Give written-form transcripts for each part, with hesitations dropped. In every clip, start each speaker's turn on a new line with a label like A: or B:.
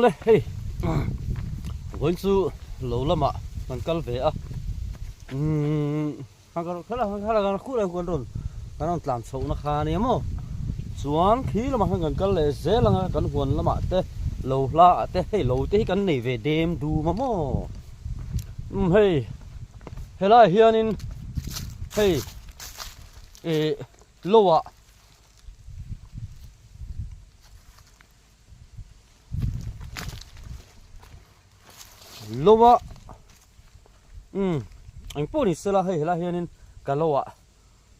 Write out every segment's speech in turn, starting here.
A: le hey going to lâu lắm ạ còn cân về à hàng cái khu này còn rồi cái nó làm xấu nó khá này mà xuống khí là mà hàng cân lệ dễ là cân huấn lắm ạ thế lâu lạ thế hey lâu thế cân này về đêm đủ mà mò hey hey lại hiện in hey lâu ạ lâu ạ anh bố đi xe là hay là hiện cả lâu ạ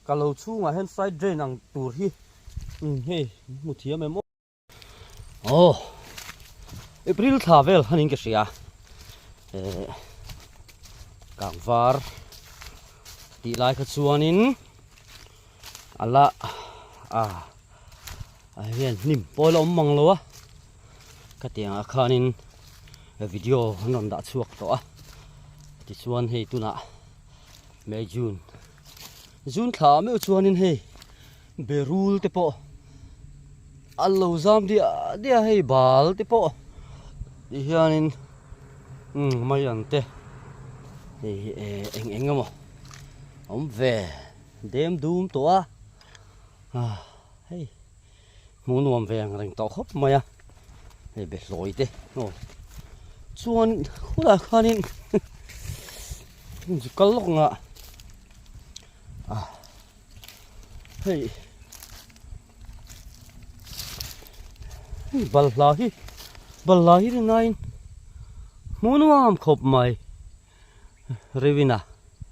A: cả lâu chú mà hiện side drain ang tour hi hey một thiam em oh April travel hanin cái gì à cảng var đi lại cái chuanin ala hiện nim poi lom mang lo cái tiếng khanin video non đã chuộc to thì chuan hey tu na May June thả mấy chuanin hey berul te po allo zam dia hey bal te po hianin mai an te eng amo om về đêm dum to hey muốn nuông về ngành tàu khóc mày à hey bị lỗi te no chuan khu là khanin chỉ có lúc ngạ hey balahi rin ngayon muna mam khop mai revina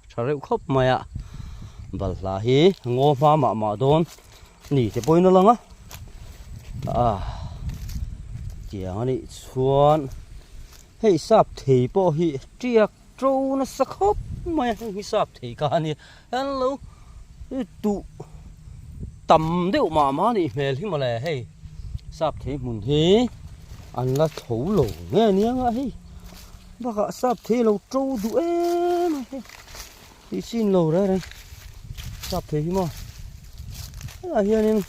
A: chare khop maya balahi ngo ma don ni te poi na lang tiang ani chuan hey sap thei po hi triak tro na sakhop maya hi sap thei ka ni hello tu tầm đeo mà đi mèo hi mà lè hey sắp thế muốn thế ăn là thấu lẩu nghe nhá hey bác ạ sắp thế lẩu trâu đủ em thì xin lẩu đây sắp thế mà hiện nên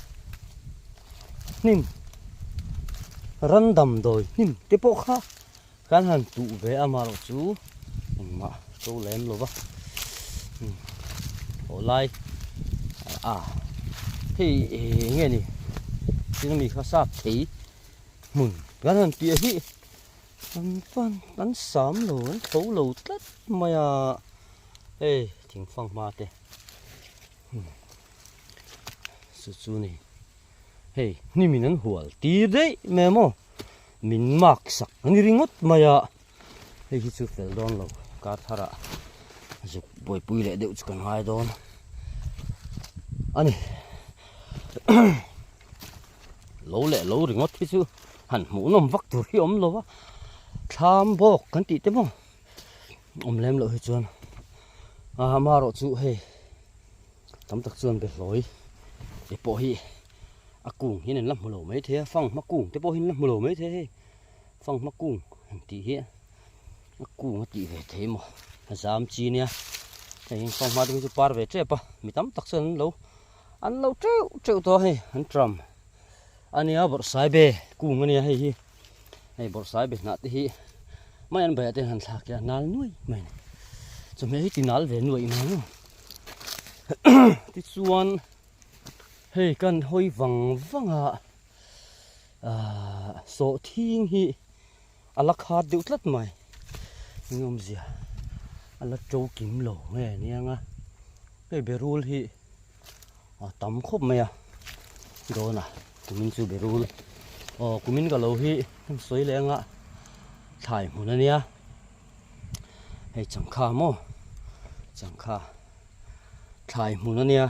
A: nim rắn đầm rồi nim tiếp bộ khác cán hàng tụ về mà rồi chú mà trâu lém rồi bác ở lại thì nghe nè xin mình khá sắp thấy mùn gắn hơn tia hi bắn sớm rồi bắn thấu lầu tất mày ê thỉnh phong ma tê su này hey ni mình ăn hual tia đấy mẹ mò mình mặc sắc ni ringot mày hey hi chu fel don lo ka thara dục boi pui le deu chu kan hai don ani lâu rồi ngót thế chứ hẳn mũ nằm vắt từ khi ống lâu á tham bọc cắn tị thế mà ôm lem lợi chuan mà rồi chú hey tắm tắc chuan biệt lối để bỏ hi cuồng như này lắm một lỗ mấy thế phong mắc cuồng thế bỏ hi lắm một lỗ mấy thế phong mắc cuồng tị hiện cuồng tị về thế mà dám chi nè thì phong mà đi chụp par về thế pa mi tắm tắc chuan lâu ăn lâu trêu to hay ăn trầm anh ấy bớt sai bê cùng anh ấy hay bớt sai bê nát thì mấy anh bé tên hắn thạc kia nál nuôi mày cho mấy tí nál về nuôi mà tí xuân hay cần hơi vắng số thiên hi alak hạt điệu lất mày nhưng gì alak trâu kiếm lỗ nghe nha cái bê rul hi tắm khóc mày rồi nè của mình chưa bị rul của mình cả lâu hi xoay lên thải một nơi nha hay chẳng kha mò chẳng kha thải một nơi nha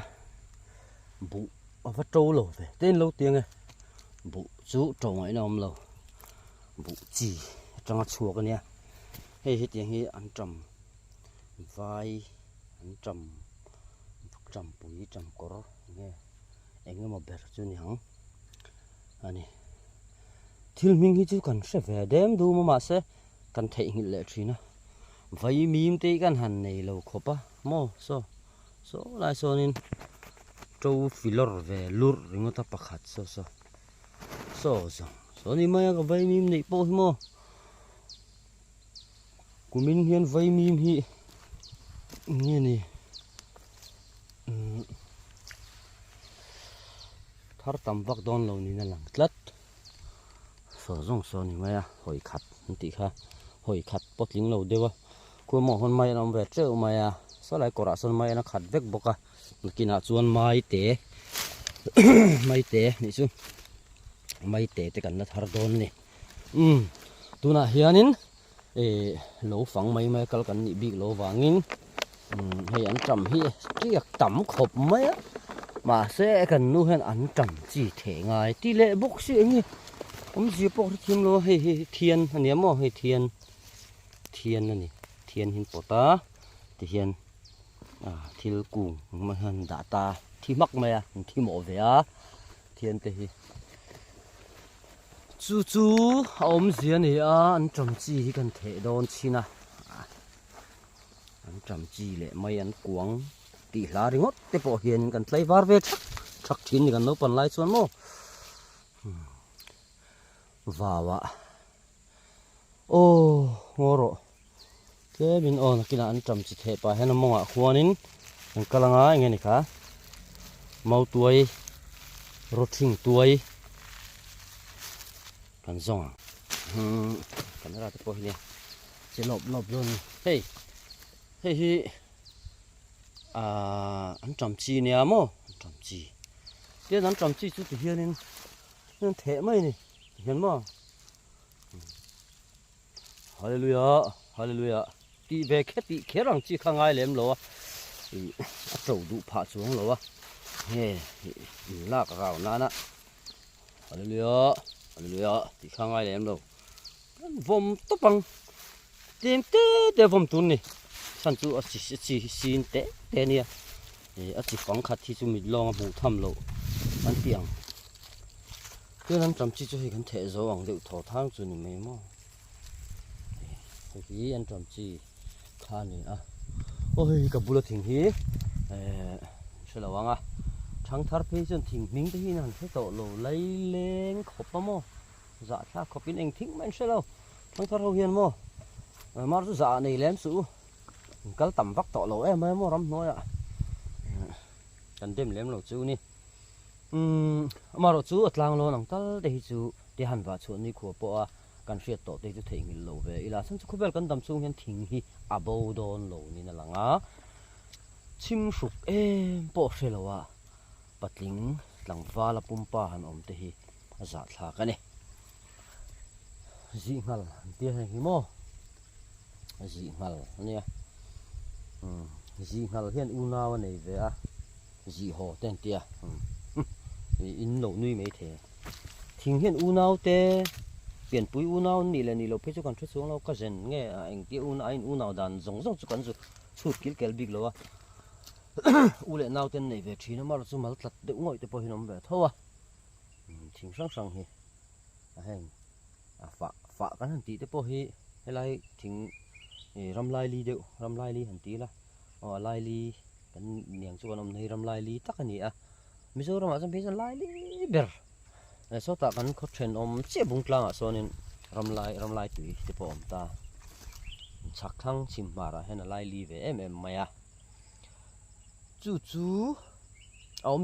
A: bụ vắt trâu lâu về tên lâu tiếng này bụ chú trâu ấy nào lâu bụ chỉ trong chuột cái nha hay tiếng hi ăn trầm vai ăn trầm bụi trầm cỏ nghe anh mà bẹt cho nhang anh thiếu mình hi chú cần sẽ về đêm đủ mà sẽ cần thấy hình lệ trí nữa vậy mìm tê cần hẳn này lâu khóc á mò số lại số nên trâu phi lor về lur ringo ta pakhat so số này mày có vay mìm này po mo của mình hiện vay mìm hi nghe nè thar tam vak don lo ni na lang tlat so zong so ni maya hoi khat ti kha hoi khat potling lo dewa ko mo hon mai nam ve treu maya so lai kora son mai na khat vek boka kina chuan mai te mai te ni chu mai te te kan na thar don ni tuna hianin lo phang mai mai kal kan ni big lo wangin hei an tam hi triak tam khop mai mà sẽ cần nu hen ăn trầm chỉ thể ngài tỷ lệ bốc sĩ như ông gì bốc thêm lo hay thiên anh em mò hay thiên này thiên hin bota thì hiền thiên cùng mà hen đã ta thì mắc mày thì mỏ về thiên thì chú ông gì này ăn trầm chỉ cần thể đón chi na ăn trầm chỉ lệ mày ăn cuống tỷ lá đi ngót để bỏ hiền cần lấy var về chắc chín thì cần nấu phần lại xuống mô vào ô ngô rồi cái mình ôn cái là ăn trầm chỉ thể bài hay là mong khoan nín mình cái là ngay nghe này cả mau tuổi rốt thinh tuổi cần rong cần ra cái bỏ hiền chỉ lộp luôn hey ăn trầm chi nè mô trầm chi cái ăn trầm chi chút thì hiền nên thế mấy này hiền mô hallelujah đi về khét rằng chi khang ai lem lo trầu đủ phá xuống lo he la cả gạo na hallelujah đi khang ai lem lo vom tốt bằng tìm té vom tun nè sản xuất chỉ xin té nè chỉ phẳng khát thì chúng mình lo mù thầm lộ ăn tiếng cái năm trăm chỉ cho hay cái thể rồi bằng liệu thổ thang cho nên mấy mò cái ăn trăm chỉ khan này ôi cái bùa thình hí sẽ là vâng trắng thar phê chân thình miếng thế này sẽ tổ lộ lấy lên khop mò dạ cha khop in anh thích mấy sẽ đâu trắng thar hậu hiền mò mà rồi dạ này lém sủ cái tầm vắt tổ lộ em mới mò lắm nói cần đêm lém lộ chú nè mà rồi chú ở làng lo nằng tal để chú để hành vào chuột này của bộ cần phiệt tổ để chú thấy người lộ về là xong chú không biết cần tầm xuống hiện thình hi abou don lộ này là ngã chim sụp em bộ xe lộ bắt lính lằng va là pumpa han om te hi giả thà cái này dị ngal tia hay mo dị ngal nè dị ngal hiện u nào này về dị hồ tên tia in lẩu nuôi mấy thế thình hiện u nào te biển bụi u nào nỉ là nỉ lẩu phết cho con phết xuống lâu có dần nghe anh kia u nào đàn giống cho con rồi sụt kiểu big lâu u lệ nào tên này về trí nó mà nó mà lật đựng ngồi tới bồi nó về thôi thình sang hi hành phạ cái hành tí tới bồi hay lại thình ram lai li điệu ram lai li hành tí là lai li cái niềng cho con ông này ram lai li tắc cái gì bây giờ mà bây giờ lai li ber số ta kan có trend chế bung tlang so nên ram lai tùy thì bỏ ta chắc thăng chim mara hay là lai li về em mày chú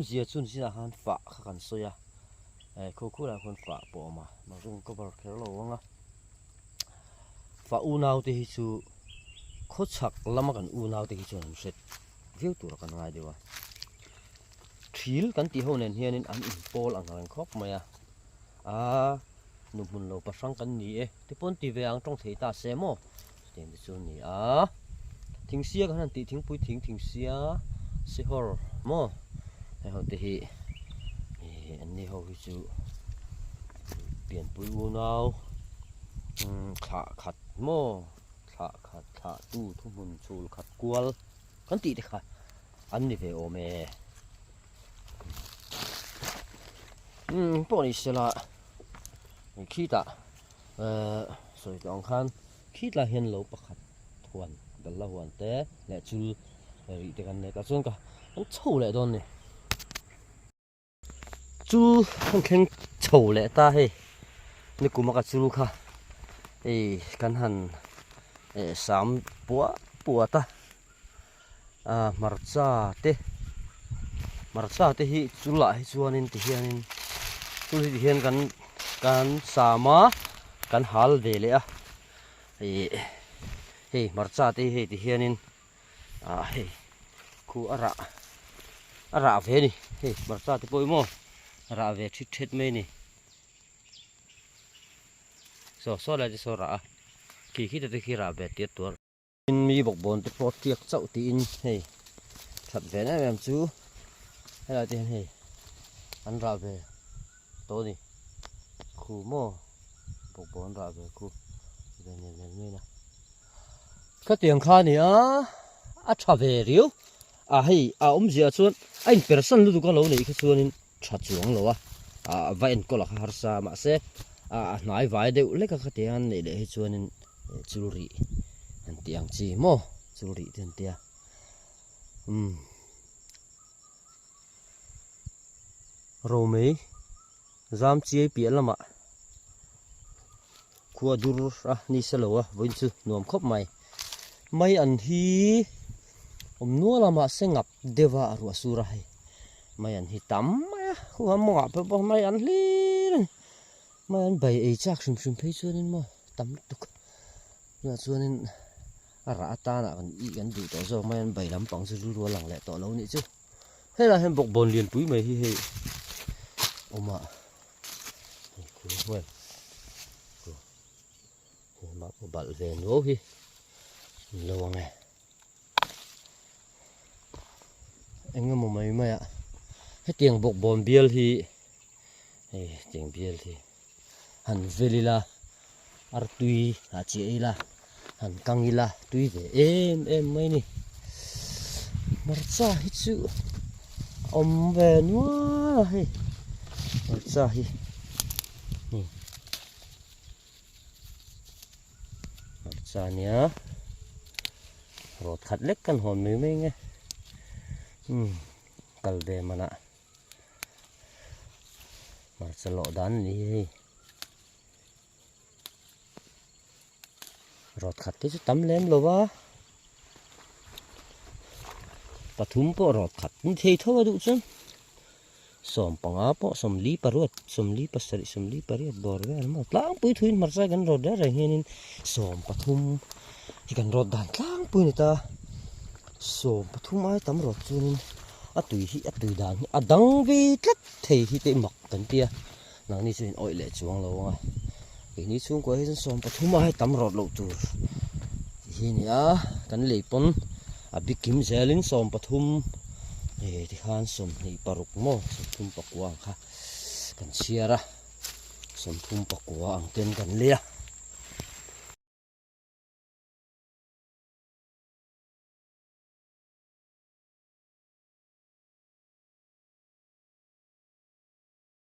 A: gì chun xin là han phạ khăn soi cô là con phạ bỏ mà dùng có bảo kéo lâu phạ u nào thì chú khó chắc lắm kan u nào thì chú làm sệt view tụi kan ngay đi thil kan ti ho nen hian in an pol ang rang khop maya nu mun lo pasang kan ni ti pon ti ve ang tong thei ta se mo ten chu ni thing sia kan ti thing pui thing sia se hor mo he ho te hi an ni ho hi chu pian pui u nau kha khat mo kha tu thu mun chul khat kwal kan ti te kha an ni ve o me bộ này sẽ là khi ta rồi ông khan khi là hiện lâu bạc thuần gần là hoàn té lại chú rồi thì cái này cả xuân cả nó chầu lại đòn này chú không khen chầu lại ta hay นี่กูมากับชูค่ะกันหันสามปัวตามาร์ซ่าเตhi chu la hi chuanin ti hianin chu hi hian kan sama kan hal ve le a hei marcha te hei ti hianin hei khu ara ve ni hei marcha te poi mo ara ve thit mai ni so la so ra ki te khi ra ve ti tur in mi bok bon te pro tiak chau ti in hei that ve na mem chu hay là tiền hề ăn rau về tối đi khu mò bột bón rau về khu về này nè cái tiền kha này trả về riu hay gì chuan anh phải săn luôn có lâu này cái chuan trả chuồng lâu vậy anh có là har sa mà sẽ nói vài đều lấy cái tiền này để chuan chú rì anh tiền chi mò chú rì tiền rồi mấy giam chia biển lắm ạ khua dur ni selo với chứ nuông khóc mày ăn hi nua lắm ạ sẽ ngập deva rùa sura hay mày ăn hi tắm khua mỏ bơ mày ăn li mày ăn bầy ấy chắc sum thấy chưa nên mà tắm tục là chưa nên ra ta là còn ý gắn đủ tỏ rồi mày ăn bầy lắm bằng sự rùa lằng lẹ tỏ lâu nữa chứ hay là hem bọc bồn liền túi mày hi ôm ạ quên mà có bận về nấu hi lâu này anh ngâm một mấy ạ cái tiền bọc bồn bia thì tiền bia thì hẳn về là artui chị là hẳn căng là tui về em mấy nè mà sao hết sự ông về nữa hay sao hi sao nhá rồi khát lết căn hồn mới nghe cần về mà nè mà sẽ lộ đán đi rồi khát tí chút tắm lém rồi ba bà thúng bộ rồi khát như thế thôi đủ chứ som pangapo som li parut som li pasari som li pariat bor ve ma tlang pui thuin marsa gan rod da reng henin som pathum hi gan rod dan tlang pui ni ta som pathum ai tam rod chunin atui dan adang vi tlat thei hi te mak kan tia nang ni chuin oi le chuang lo nga ni chung ko hi som pathum ai tam rod lo tur hi ni kan leipon abikim zelin som pathum thì khan som ni paruk mo som thum pakwa kha kan siara som thum pakwa ang ten kan lia